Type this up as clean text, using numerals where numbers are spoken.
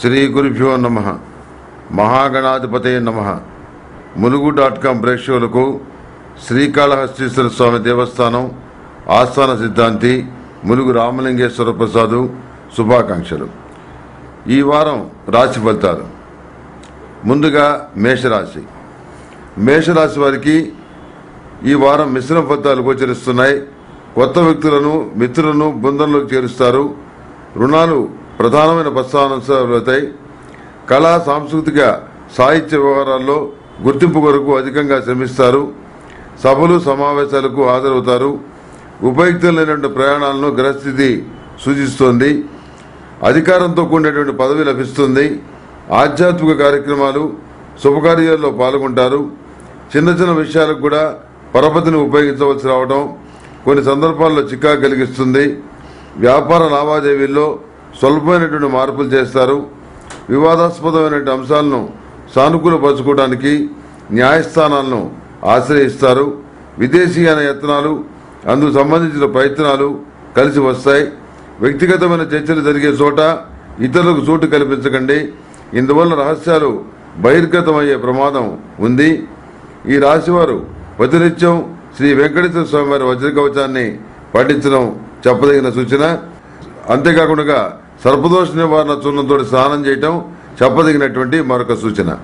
శ్రీ గురుభ్యో నమః. మహాగణాధిపతే నమః. ములుగు.com ప్రేక్షకులకు శ్రీకాళహస్తీశ్వర స్వామి దేవస్థానం ఆస్థాన సిద్ధాంతి ములుగు రామలింగేశ్వర ప్రసాదు శుభాకాంక్షలు. ఈ వారం రాశి ఫలితాలు. ముందుగా మేషరాశి. మేషరాశి వారికి ఈ వారం మిశ్రమ ఫలితాలు గోచరిస్తున్నాయి. కొత్త వ్యక్తులను మిత్రులను బృందంలోకి చేరుస్తారు. రుణాలు ప్రధానమైన ప్రస్తావనలు అవుతాయి. కళా సాంస్కృతిక సాహిత్య వ్యవహారాల్లో గుర్తింపు కొరకు అధికంగా శ్రమిస్తారు. సభలు సమావేశాలకు హాజరవుతారు. ఉపయుక్తమైనటువంటి ప్రయాణాలను గ్రహస్థితి సూచిస్తోంది. అధికారంతో కూడినటువంటి పదవి లభిస్తుంది. ఆధ్యాత్మిక కార్యక్రమాలు శుభకార్యాల్లో పాల్గొంటారు. చిన్న చిన్న విషయాలకు కూడా పరపతిని ఉపయోగించవలసి రావడం కొన్ని సందర్భాల్లో చికాకు కలిగిస్తుంది. వ్యాపార లావాదేవీల్లో స్వల్పమైనటువంటి మార్పులు చేస్తారు. వివాదాస్పదమైన అంశాలను సానుకూలపరచుకోవడానికి న్యాయస్థానాలను ఆశ్రయిస్తారు. విదేశీయాన యత్నాలు అందుకు సంబంధించిన ప్రయత్నాలు కలిసి వస్తాయి. వ్యక్తిగతమైన చర్చలు జరిగే చోట ఇతరులకు చోటు కల్పించకండి. ఇందువల్ల రహస్యాలు బహిర్గతమయ్యే ప్రమాదం ఉంది. ఈ రాశివారు ప్రతినిత్యం శ్రీ వెంకటేశ్వర స్వామి వారి వజ్రకవచాన్ని పఠించడం చెప్పదగిన సూచన. అంతేకాకుండా సర్పదోష నివారణ చూర్ణంతో స్నానం చేయటం చెప్పదగినటువంటి మరొక సూచన.